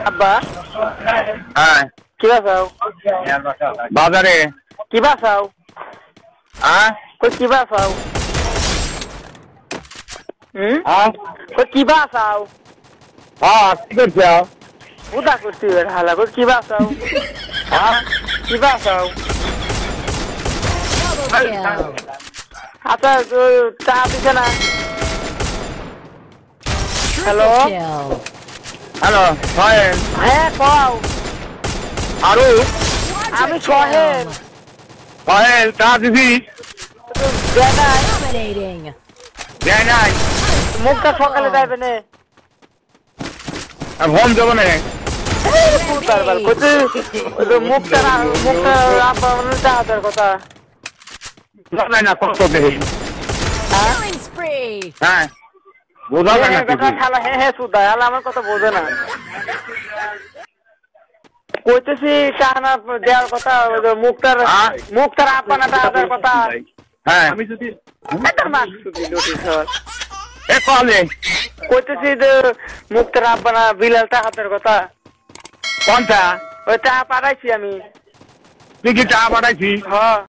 আব্বা হ্যাঁ কি বাসাও বাজারে কি বাসাও হ্যাঁ কই কি বাসাও হ্যাঁ কই কি বাসাও হ্যাঁ কি করছো উদা করছি হালা কই কি বাসাও হ্যাঁ কি বাসাও Double kill. আচ্ছা চা দিছে না hello Triple kill. Hello Sohel হ্যাঁ কও আরো আমি সোহেল সোহেল তা দিদি দেয় নাই Dominating. দেয় নাই মুখটা সকালে যাইবে না হোম যাবো না মুখটা আব্বা মানে চাহাতের কথা যায় না কত দেখি Killing spree. হ্যাঁ বোঝা যায় না কথা কিছু খালা হ্যাঁ হ্যাঁ সুদা হালা আমার কথা বোঝে না কইতেছি চাহানা দেওয়ার কথা মুখটার আব্বা না চাহাতের কথা হ্যাঁ এ কলে কইতেছি যে মুখটার আব্বা না বিলাল চাহাতের কথা কোনটা ওই চা পাঠাইছি আমি তুই কি চা পাঠাইছি হ্যাঁ